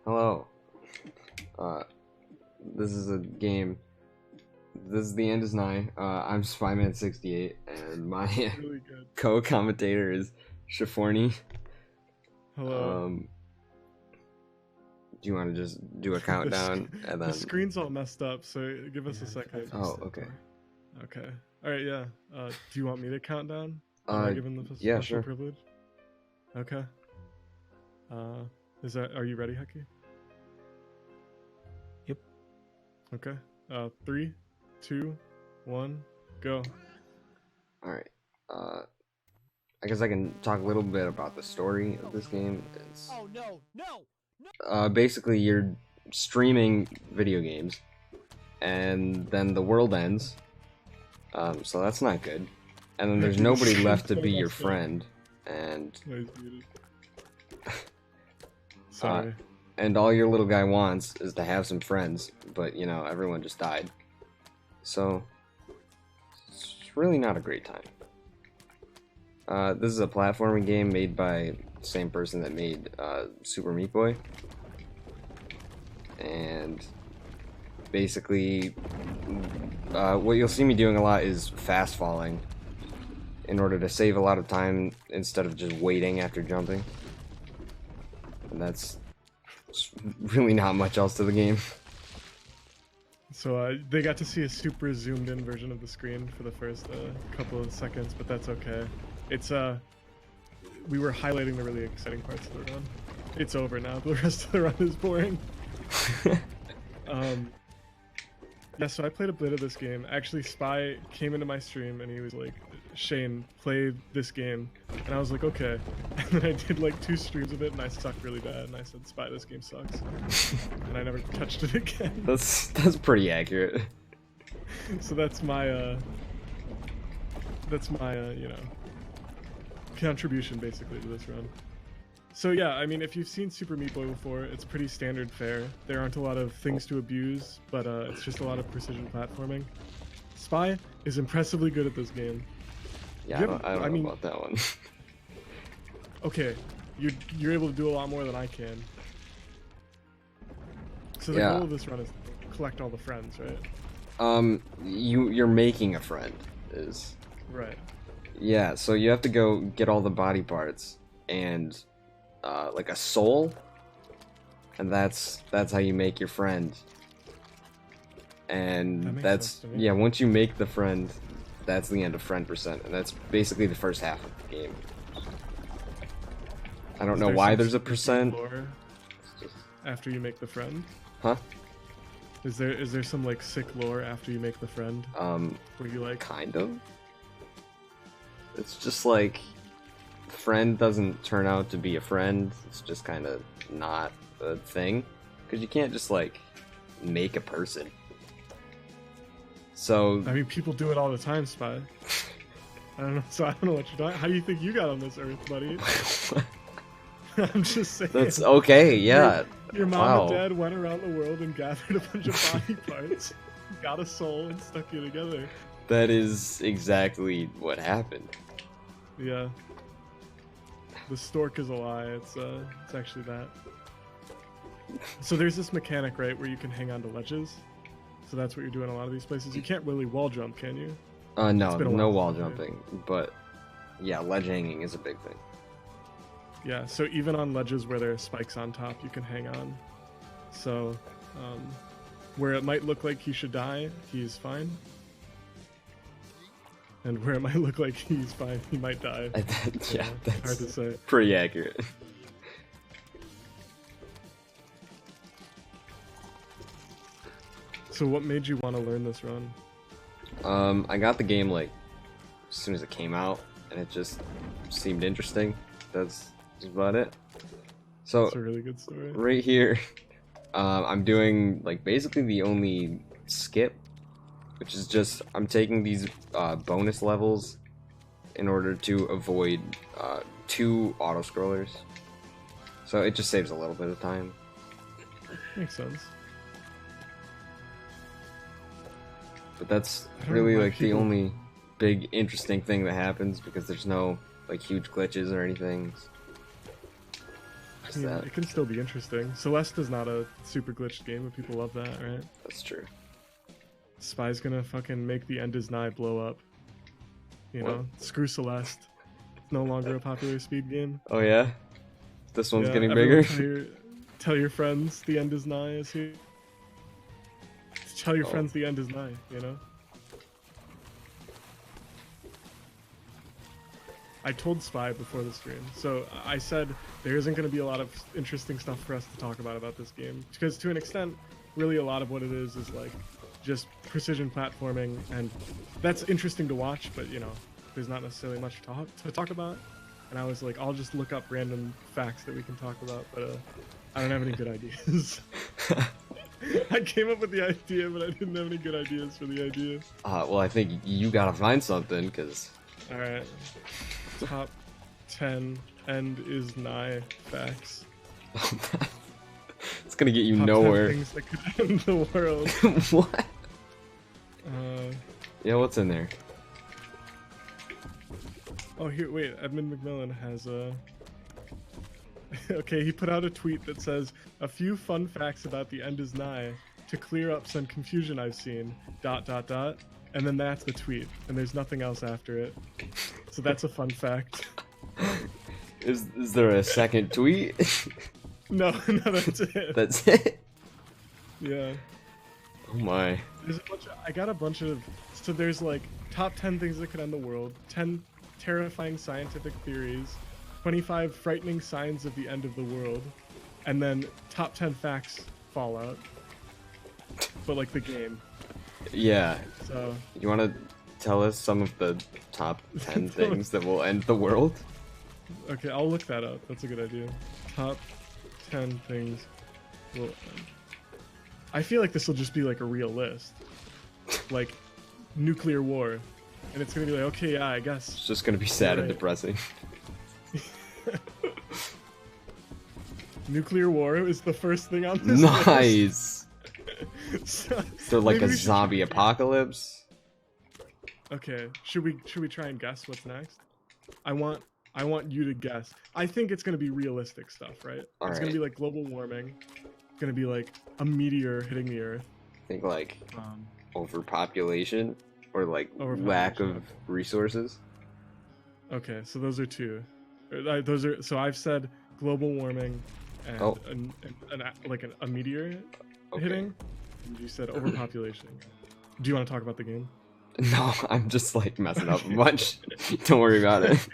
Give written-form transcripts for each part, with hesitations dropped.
Hello. Uh, this is a game. This is the end is Nigh. I'm Spyman68, and my Really good. co-commentator is Shaforni. Hello. Do you want to just do a countdown and The then? screen's all messed up, so give us a second. Oh, okay. Okay. All right. Yeah. Do you want me to count down? Am Uh, I given the yeah, special sure. privilege? Okay. Are you ready, Hucky? Yep. Okay. 3, 2, 1, go. All right. I guess I can talk a little bit about the story of this game. It's Oh no! basically you're streaming video games, and then the world ends. So that's not good. And then there's nobody left to be your friend, and Noise muted. Sorry. and all your little guy wants is to have some friends, but you know, everyone just died. So it's really not a great time. This is a platforming game made by the same person that made Super Meat Boy. And basically, what you'll see me doing a lot is fast falling in order to save a lot of time instead of just waiting after jumping. And that's really not much else to the game. So they got to see a super zoomed in version of the screen for the first couple of seconds, but that's okay. It's we were highlighting the really exciting parts of the run. It's over now. The rest of the run is boring. Yeah, so I played a bit of this game. Actually, Spy came into my stream and he was like, Shane, play this game. And I was like, okay. And then I did like 2 streams of it and I sucked really bad. And I said, Spy, this game sucks. And I never touched it again. That's pretty accurate. So that's my you know, contribution basically to this run. So yeah, I mean, if you've seen Super Meat Boy before, it's pretty standard fare. There aren't a lot of things to abuse, but it's just a lot of precision platforming. Spy is impressively good at this game. Yeah, I don't know about that one. Okay, you're able to do a lot more than I can. So the Yeah. goal of this run is to collect all the friends, right? You're making a friend is. Right. Yeah, so you have to go get all the body parts and like a soul, and that's how you make your friend. And That makes that's sense to me. yeah, once you make the friend, that's the end of friend percent, and that's basically the first half of the game. I don't Is know there why some there's a super percent. lore after you make the friend? Huh? Is there some like sick lore after you make the friend? Where you like Kind of. It's just like friend doesn't turn out to be a friend. It's just kind of not a thing, because you can't just like make a person. So I mean, people do it all the time, Spy. I don't know. So I don't know what you're doing. How do you think you got on this earth, buddy? I'm just saying. that's okay. Yeah. Your mom Wow. and dad went around the world and gathered a bunch of body parts, got a soul, and stuck you together. That is exactly what happened. Yeah. The stork is a lie. It's actually that. So there's this mechanic, right, where you can hang on to ledges. So that's what you're doing in a lot of these places. You can't really wall jump, can you? No, been a no while wall since I played. jumping, but yeah, ledge hanging is a big thing. Yeah, so even on ledges where there are spikes on top, you can hang on. So, where it might look like he should die, he's fine. And where it might look like he's fine, he might die. Yeah, Hard that's to say. pretty accurate. So what made you want to learn this run? I got the game like as soon as it came out, and it just seemed interesting. That's about it. So It's a really good story. right here, I'm doing like basically the only skip, which is just I'm taking these bonus levels in order to avoid 2 auto scrollers. So it just saves a little bit of time. Makes sense. But that's I don't know really why like the people- only big interesting thing that happens, because there's no like huge glitches or anything. What I is mean, that? it can still be interesting. Celeste is not a super glitched game, but people love that, right? That's true. Spy's gonna fucking make the End is Nigh blow up. You What? know? Screw Celeste. It's no longer a popular speed game. Oh yeah? This one's Yeah, getting everyone bigger? tell your friends the End is Nigh is here. Tell your Oh. friends the End is Nigh, you know? I told Spy before the stream, so I said there isn't going to be a lot of interesting stuff for us to talk about this game, because to an extent, really a lot of what it is like just precision platforming, and that's interesting to watch, but you know, there's not necessarily much to talk about. And I was like, I'll just look up random facts that we can talk about, but I don't have any good ideas. I came up with the idea, but I didn't have any good ideas for the idea. Well, I think you gotta find something, because... Alright. Top 10 End is Nigh facts. It's gonna get you Top 10 nowhere. things that could end the world. What? Uh, Yeah, what's in there? oh, here, wait. Edmund McMillan has a... Okay, he put out a tweet that says, "A few fun facts about the End is Nigh to clear up some confusion I've seen, ... And then that's the tweet, and there's nothing else after it. So that's a fun fact. Is there a second tweet? No, that's it. That's it? Yeah. Oh my. I got a bunch of... So there's like top 10 things that could end the world, 10 terrifying scientific theories, 25 frightening signs of the end of the world, and then top 10 facts Fallout. But like the game. Yeah. So... You wanna tell us some of the top 10 things that will end the world? Okay, I'll look that up. That's a good idea. Top 10 things will end. I feel like this will just be like a real list. Like, nuclear war. And it's gonna be like, okay, yeah, I guess. It's just gonna be sad and Right. depressing. Nuclear war is the first thing on this list. Nice! So, Is there like maybe a we should zombie try- apocalypse? Okay, should we try and guess what's next? I want you to guess. I think it's gonna be realistic stuff, right? It's gonna Alright. be like global warming. It's gonna be like a meteor hitting the Earth. I think like Um, overpopulation or like Overpopulation. lack of resources. okay, so those are two. Those are so I've said global warming and Oh. a meteor Okay. hitting. And you said overpopulation. Do you want to talk about the game? No, I'm just like messing up a bunch. Don't worry about it.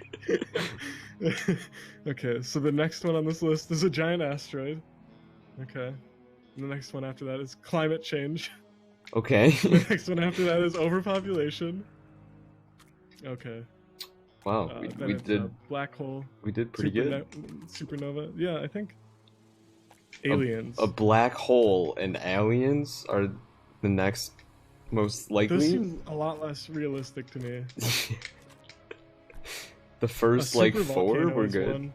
Okay, so the next one on this list is a giant asteroid. Okay. And the next one after that is climate change. Okay. The next one after that is overpopulation. Okay. Wow, Then we it's did a black hole. pretty good. Supernova. Yeah, I think. Aliens. A black hole and aliens are the next most Those likely. seem a lot less realistic to me. The A first like super 4 volcano were is good. one.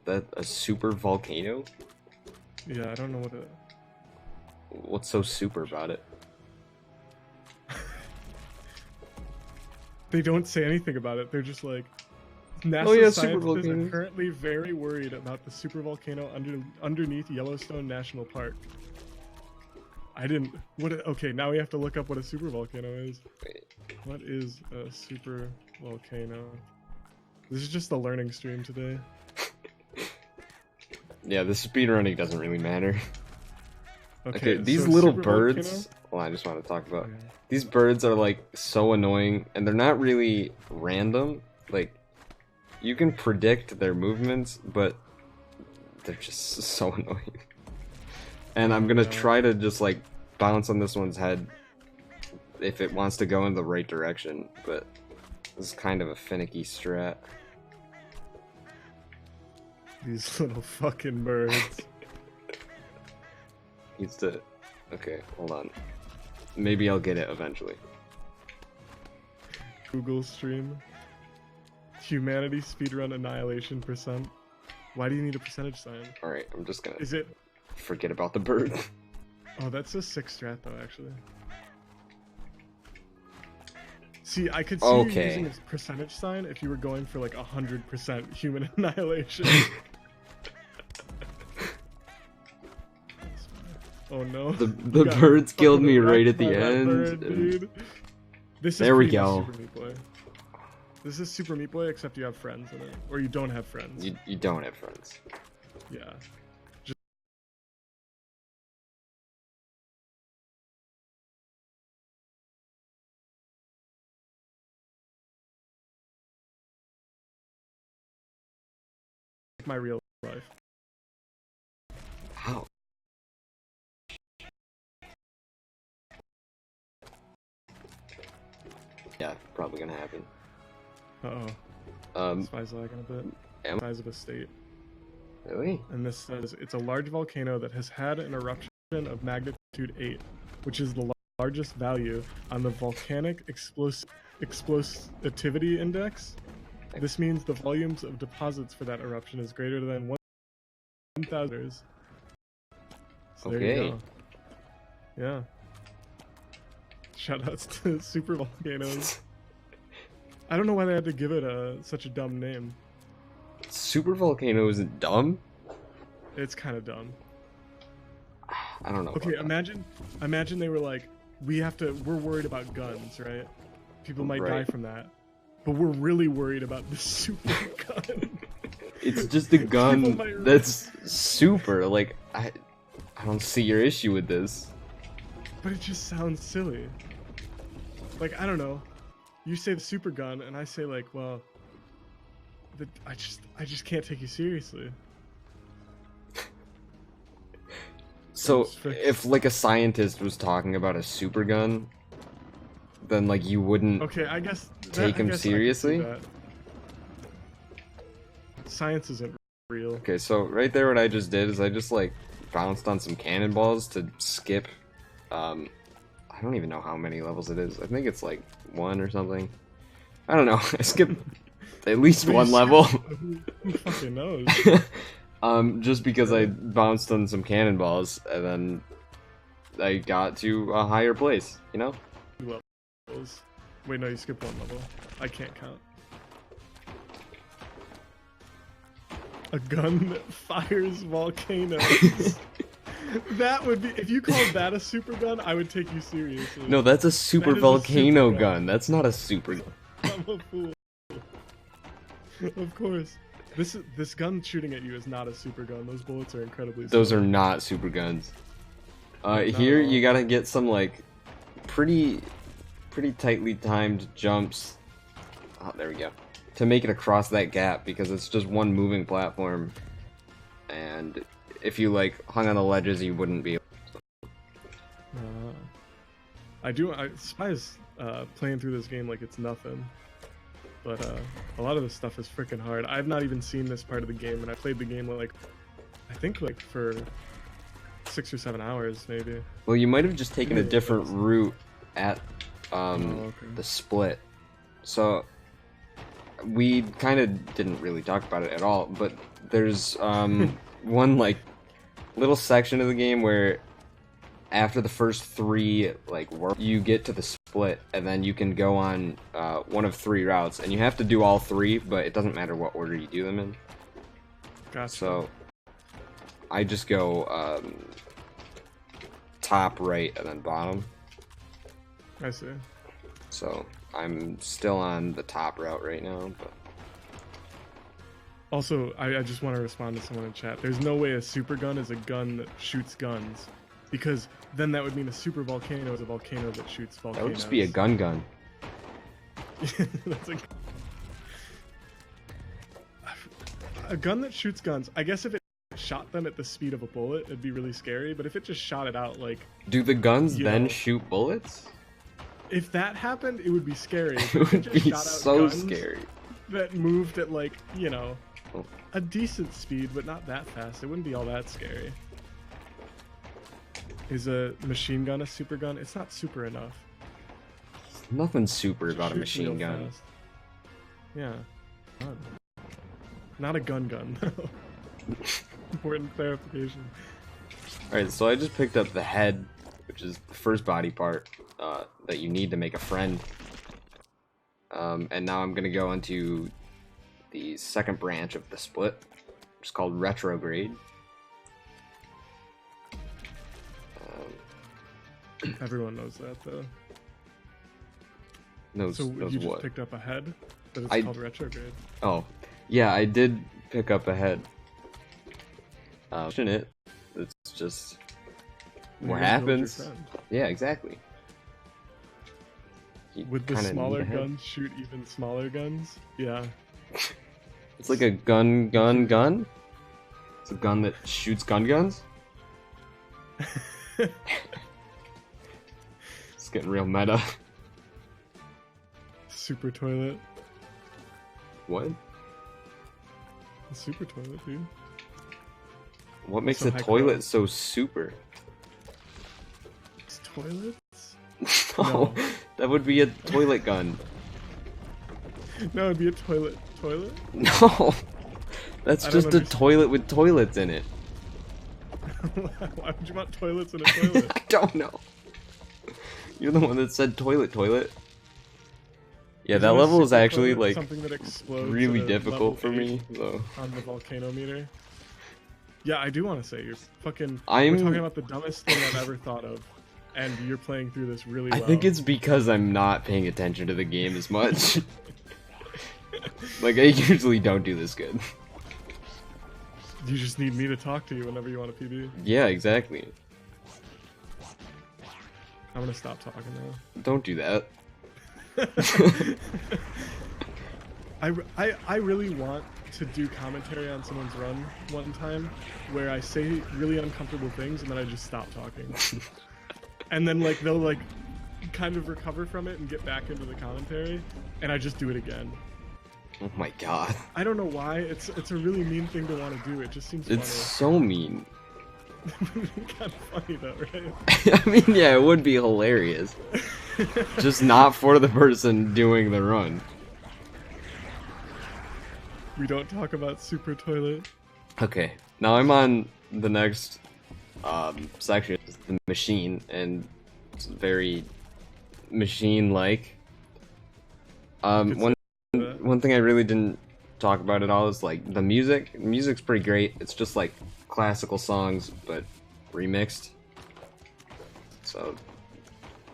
That a super volcano? Yeah, I don't know what it. What's so super about it? They don't say anything about it. They're just like, NASA Oh, yeah, scientists are supervolcano. currently very worried about the supervolcano underneath Yellowstone National Park. I didn't. Okay, now we have to look up what a supervolcano is. Wait. What is a supervolcano? This is just a learning stream today. Yeah, the speedrunning doesn't really matter. Okay, these so little supervolcano- birds. Well, I just want to talk about. Okay. These birds are like so annoying, and they're not really random. Like, you can predict their movements, but they're just so annoying. And I'm gonna try to just like bounce on this one's head if it wants to go in the right direction, but this is kind of a finicky strat. These little fucking birds. Needs to. Okay, hold on. Maybe I'll get it eventually. Google stream. Humanity speedrun annihilation %. Why do you need a percentage sign? Alright, I'm just gonna Is it? forget about the bird. Oh, that's a 6 strat though, actually. See, I could see you Okay. using a percentage sign if you were going for like 100% human annihilation. Oh no. The You got birds killed me fucking right at wrecked the by that end. bird, dude. This is There we pretty much go. Super Meat Boy. This is Super Meat Boy, except you have friends in it, or you don't have friends. You don't have friends. Yeah. My real life. How? Yeah, probably gonna happen. Spy's lagging a bit. Size of a state. Really? And this says it's a large volcano that has had an eruption of magnitude 8, which is the largest value on the volcanic explosivity index. This means the volumes of deposits for that eruption is greater than 1,000. So there you Okay. go. Yeah. Shoutouts to Supervolcanos. I don't know why they had to give it such a dumb name. Supervolcano isn't dumb? It's kind of dumb. I don't know. Okay, imagine they were like, we're worried about guns, right? People might die from that. But we're really worried about the super gun. It's just a gun that's super. Like, I don't see your issue with this. But it just sounds silly. Like, I don't know. You say the super gun, and I say like, well, I just can't take you seriously. So, if like a scientist was talking about a super gun, then like you wouldn't I guess take him seriously? Science isn't real. Okay, so right there what I just did is I just like bounced on some cannonballs to skip I don't even know how many levels it is. I think it's like 1 or something. I don't know. I skipped at least 1 level. Who fucking knows? Just because I bounced on some cannonballs and then I got to a higher place, you know? Levels. Wait, no, you skipped 1 level. I can't count. A gun that fires volcanoes. That would be, if you called that a super gun, I would take you seriously. No, that's a super volcano gun. That's not a super gun. I'm a fool. Of course. This gun shooting at you is not a super gun. Those bullets are incredibly slow. Those are not super guns. Here you gotta get some like pretty tightly timed jumps. Oh, there we go. To make it across that gap, because it's just one moving platform, and if you like hung on the ledges, you wouldn't be able to. Spy is playing through this game like it's nothing, but a lot of this stuff is freaking hard. I've not even seen this part of the game, and I played the game like I think like for 6 or 7 hours maybe. Well, you might have just taken a different route at the split. So we kind of didn't really talk about it at all, but there's one like little section of the game where after the first 3 like you get to the split, and then you can go on one of 3 routes, and you have to do all 3, but it doesn't matter what order you do them in. Gotcha. So I just go top, right, and then bottom. I see. So I'm still on the top route right now, but also I just want to respond to someone in chat. There's no way a super gun is a gun that shoots guns, because then that would mean a super volcano is a volcano that shoots volcanoes. That would just be a gun. That's a gun that shoots guns. I guess if it shot them at the speed of a bullet, it'd be really scary, but if it just shot it out like... Do the guns then shoot bullets? If that happened, it would be scary. It would be so scary. That moved at like, you know, a decent speed, but not that fast. It wouldn't be all that scary. Is a machine gun a super gun? It's not super enough. Nothing super about a machine gun. Fast. Yeah. Not a gun. Important clarification. Alright, so I just picked up the head, which is the first body part that you need to make a friend. And now I'm gonna go into the second branch of the split, which is called retrograde. Everyone knows that though. Knows, So knows you just what? picked up a head, but it's I- called retrograde. Oh, yeah, I did pick up a head. Shouldn't it? It's just Well, what you're gonna build your happens. friend. Yeah, exactly. You Would the kinda need smaller a head. guns shoot even smaller guns? Yeah. It's like a gun. It's a gun that shoots guns. It's getting real meta. Super toilet. What? A super toilet, dude. What makes So a high toilet quality. so super? It's toilets? No, No. that would be a toilet gun. No, it'd be a toilet. Toilet? No, that's I don't just a understand. toilet with toilets in it. Why would you want toilets in a toilet? I don't know. You're the one that said toilet. Yeah, Isn't that a level is super actually toilet like something that explodes really at a difficult level for me. 8 So on the volcano meter. Yeah, I do want to say you're fucking. I'm- We're talking about the dumbest thing I've ever thought of, and you're playing through this really I well. think it's because I'm not paying attention to the game as much. Like I usually don't do this good. You just need me to talk to you whenever you want a PB. Yeah, exactly. I'm gonna stop talking now. Don't do that. I really want to do commentary on someone's run one time where I say really uncomfortable things and then I just stop talking. And then like they'll like kind of recover from it and get back into the commentary and I just do it again. Oh my god. I don't know why. It's a really mean thing to want to do. It just seems It's so mean. funny. Kind of funny though, right? I mean, yeah, it would be hilarious. Just not for the person doing the run. We don't talk about super toilet. Okay, now I'm on the next section, the machine, and it's very machine-like. One thing I really didn't talk about at all is like the music. The music's pretty great. It's just like classical songs, but remixed. So,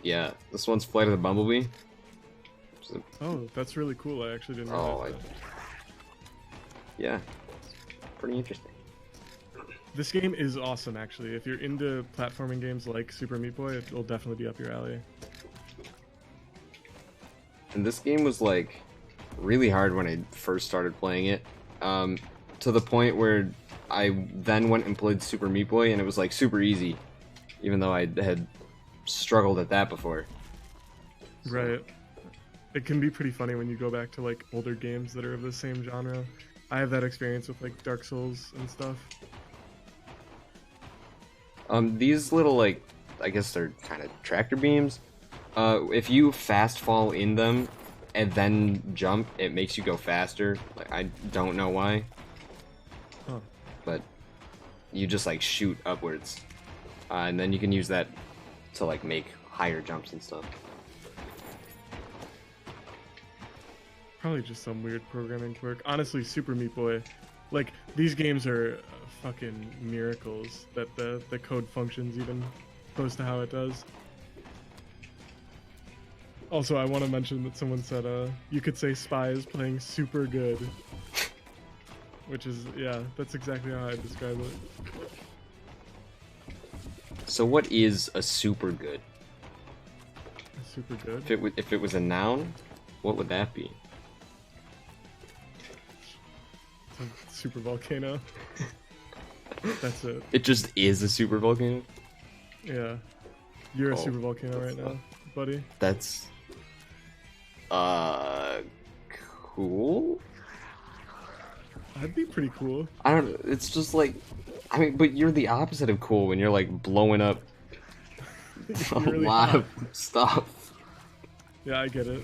yeah, this one's Flight of the Bumblebee. So, Oh, that's really cool. I actually didn't Oh, realize that. yeah, pretty interesting. This game is awesome, actually. If you're into platforming games like Super Meat Boy, it'll definitely be up your alley. And this game was like really hard when I first started playing it, to the point where I then went and played Super Meat Boy, and it was like super easy, even though I had struggled at that before. Right. It can be pretty funny when you go back to like older games that are of the same genre. I have that experience with like Dark Souls and stuff. These little like, I guess they're kind of tractor beams. If you fast fall in them and then jump, it makes you go faster. Like, I don't know why. Huh. But you just like shoot upwards, and then you can use that to like make higher jumps and stuff. Probably just some weird programming quirk. Honestly, Super Meat Boy, like these games are fucking miracles that the code functions even close to how it does. Also, I want to mention that someone said you could say Spy is playing super good, which is, yeah, that's exactly how I describe it. So what is a super good? Super good. If it was a noun, what would that be? Super volcano. That's it. It just is a super volcano? Yeah. You're a Oh, super volcano right now, buddy. That's cool. That'd be pretty cool. I don't. It's just like, I mean, but you're the opposite of cool when you're like blowing up a You're really lot hot. of stuff. Yeah, I get it.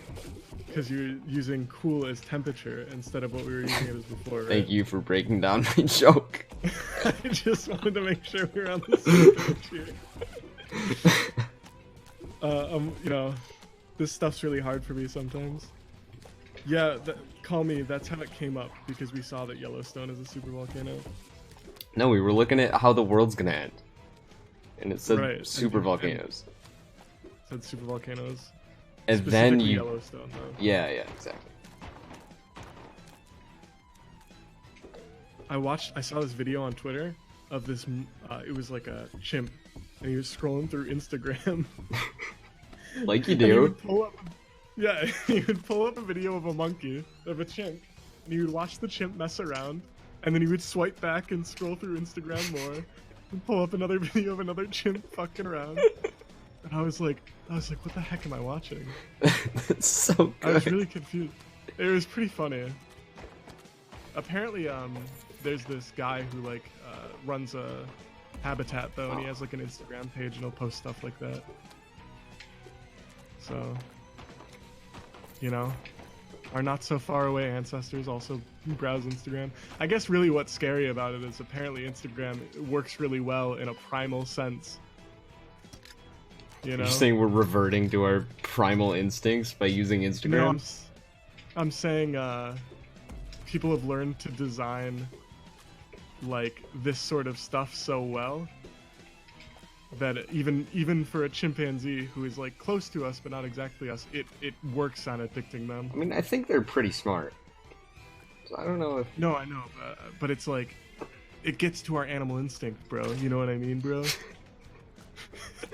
Because you're using cool as temperature instead of what we were using it as before, right? Thank you for breaking down my joke. I just wanted to make sure we were on the same page here. You know, this stuff's really hard for me sometimes. Yeah, call me. That's how it came up, because we saw that Yellowstone is a super volcano. No, we were looking at how the world's gonna end, and it said Right, super and- volcanoes. said Supervolcanos. And then Specifically you, Yellowstone, though. yeah, exactly. I saw this video on Twitter of this. It was like a chimp, and he was scrolling through Instagram. Like you And he do. would pull up, yeah, he would pull up a video of a monkey, of a chimp, and he would watch the chimp mess around, and then he would swipe back and scroll through Instagram more, and pull up another video of another chimp fucking around. And I was like, what the heck am I watching? That's so I was good. really confused. It was pretty funny. Apparently, there's this guy who like runs a habitat though, and he has like an Instagram page, and he'll post stuff like that. So, you know, our not so far away ancestors also browse Instagram. I guess really what's scary about it is apparently Instagram works really well in a primal sense. You know? You're saying we're reverting to our primal instincts by using Instagram? No, I'm saying people have learned to design like this sort of stuff so well that even for a chimpanzee who is like close to us but not exactly us, it works on addicting them. I mean, I think they're pretty smart. So I don't know if... No, I know, but it's like it gets to our animal instinct, bro. You know what I mean, bro?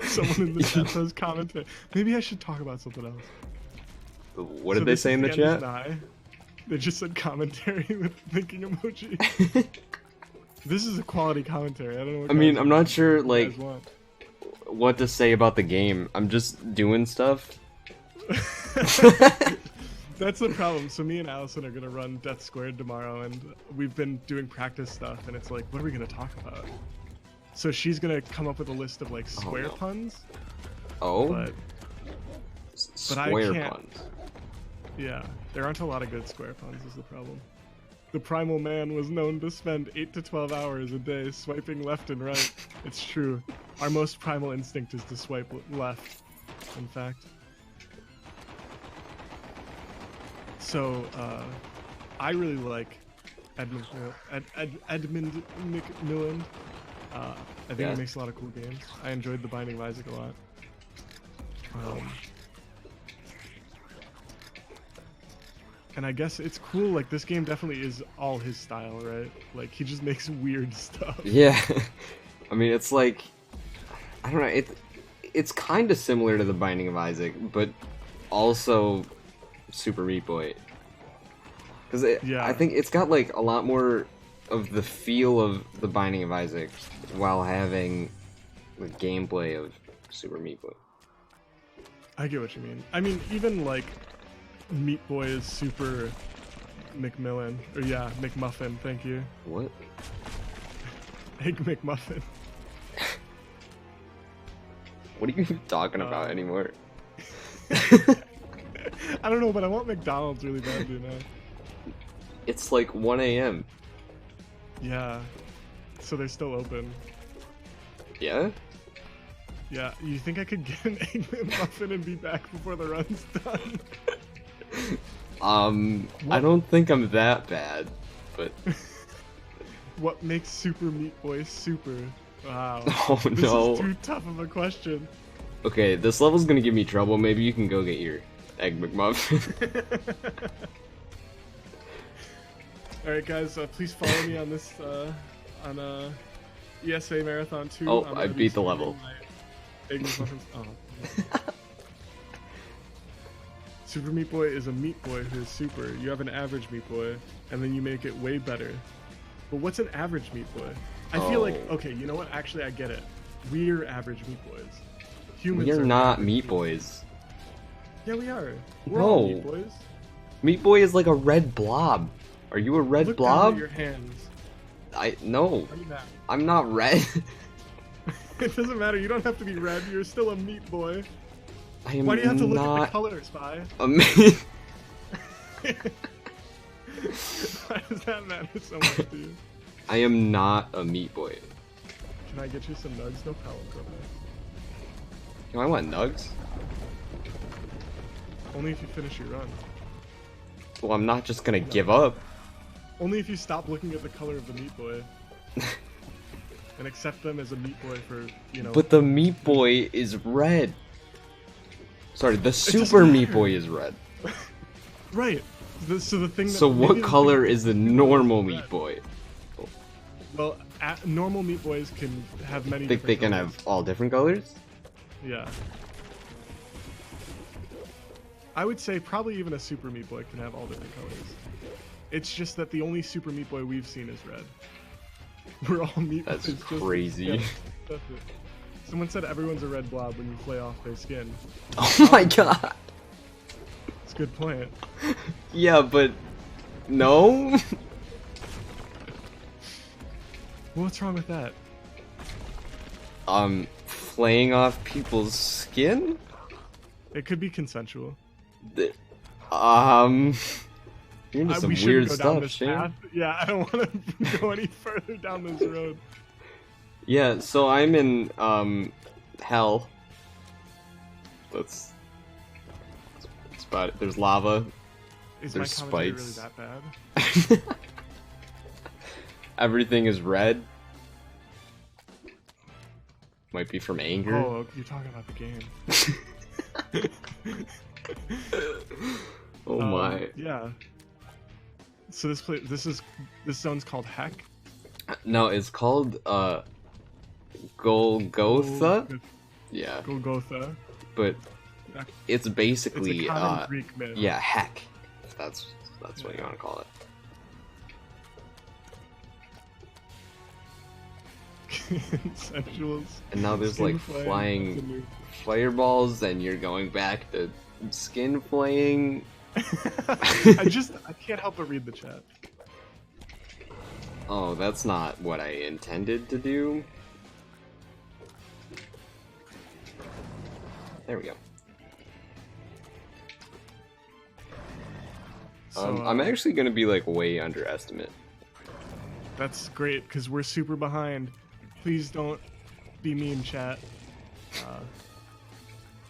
Someone in the chat says commentary. Maybe I should talk about something else. What did they say in the chat? Nigh. They just said commentary with thinking emoji. This is a quality commentary. I don't know what I mean, guys- I'm not sure, you like, guys want. what to say about the game. I'm just doing stuff. That's the problem. So me and Allison are gonna run Death Squared tomorrow, and we've been doing practice stuff, and it's like, what are we gonna talk about? So she's gonna come up with a list of like square no. puns, Oh? but I Square can't- puns. yeah, there aren't a lot of good square puns is the problem. The primal man was known to spend 8 to 12 hours a day swiping left and right. It's true. Our most primal instinct is to swipe left, in fact. So, I really like Edmund McMillan. I think Yeah. he makes a lot of cool games. I enjoyed The Binding of Isaac a lot. And I guess it's cool, like, this game definitely is all his style, right? Like, he just makes weird stuff. Yeah. I mean, it's like... I don't know, it's kind of similar to The Binding of Isaac, but also Super Meat Boy. Because Yeah. I think it's got, like, a lot more of the feel of The Binding of Isaac while having the gameplay of Super Meat Boy. I get what you mean. I mean, even, like, Meat Boy is super McMillan. Or, yeah, McMuffin, thank you. What? Egg McMuffin. What are you talking about anymore? I don't know, but I want McDonald's really badly now. It's like 1 a.m. Yeah. So they're still open. Yeah? Yeah, you think I could get an Egg McMuffin and be back before the run's done? I don't think I'm that bad, but... What makes Super Meat Boy super? Wow. Oh This no. is too tough of a question. Okay, this level's gonna give me trouble. Maybe you can go get your Egg McMuffin. Alright guys, please follow me on this, on ESA Marathon 2. Oh, I'm gonna I be beat the streaming level. my Egg McMuffins. Oh. Super Meat Boy is a Meat Boy who is super. You have an average Meat Boy, and then you make it way better. But what's an average Meat Boy? I feel like, Oh. okay, you know what? Actually, I get it. We're average Meat Boys. Humans We're are not average Meat Boys. Yeah, we are. We're all Meat No. Boys. Meat Boy is like a red blob. Are you a red Look down blob? at your hands. No. Are you not? I'm not red. It doesn't matter. You don't have to be red. You're still a Meat Boy. I am Why do you have to look at the not color, Spy? a meat. Why does that matter so much to you? I am not a Meat Boy. Can I get you some nugs? No problem, go ahead. No, I want nugs. Only if you finish your run. Well, I'm not just gonna give up. Only if you stop looking at the color of the Meat Boy. And accept them as a Meat Boy for, you know... But the Meat Boy is red. Sorry, the doesn't Super Meat matter. Boy is red. Right. So the thing. That So maybe what the color thing is the is normal red. Meat Boy? Well, normal Meat Boys can have many. Think they can different have all different colors? colors. Yeah. I would say probably even a Super Meat Boy can have all different colors. It's just that the only Super Meat Boy we've seen is red. We're all Meat That's Boys. crazy. Yeah, that's it. Someone said everyone's a red blob when you flay off their skin. Oh my god. It's a good point. Yeah, but no. What's wrong with that? Flaying off people's skin? It could be consensual. Th- You're into some We shouldn't weird go down stuff, this Shane. path. Yeah, I don't want to go any further down this road. Yeah, so I'm in hell. That's about it. There's lava. Is There's my commentary spikes. really that bad? Everything is red. Might be from anger. Oh, you're talking about the game. Oh my. Yeah. So this zone's called Heck. No, it's called Golgotha. Yeah, Golgotha. but it's It's basically a common Greek myth. yeah, heck. That's what you want to call it. Sensuals. And now there's Skin like flame, flying that's a new- fireballs, and you're going back to skin flaying. I can't help but read the chat. Oh, that's not what I intended to do. There we go. So, I'm actually gonna be like way underestimate. That's great because we're super behind. Please don't be mean, chat.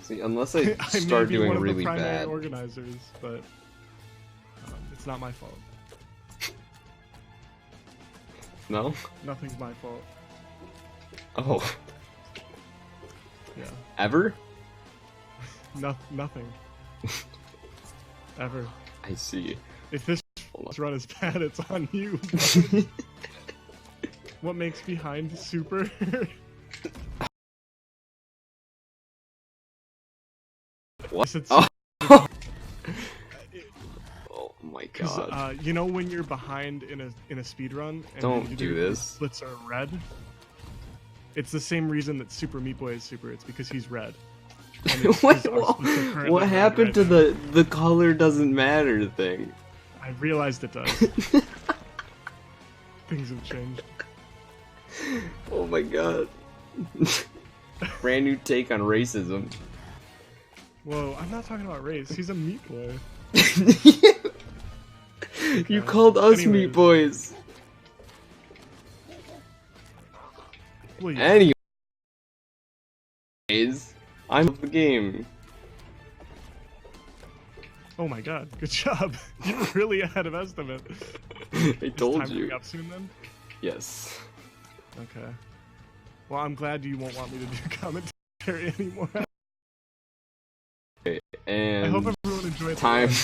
See, unless I I may start be doing one of really the primary bad. organizers, but it's not my fault. No? Nothing's my fault. Oh, Yeah. ever? Nothing. Ever. I see. If this Hold run is bad, it's on you. What makes behind super? What? It's- Oh. Oh my 'Cause, god. you know when you're behind in a speed run and Don't you do your this. splits are red? It's the same reason that Super Meat Boy is super. It's because he's red. And it's 'cause What, our splits are currently what red happened right to now. the color doesn't matter thing? I realized it does. Things have changed. Oh my god. Brand new take on racism. Whoa, I'm not talking about race. He's a meat boy. You called us Anyways. meat boys. Well, yeah. Anyways, I'm the game. Oh my god, good job. You're really ahead of estimate. I Is told time you. coming up soon then? Yes. Okay. Well, I'm glad you won't want me to do commentary anymore. And I hope everyone enjoyed the time. run.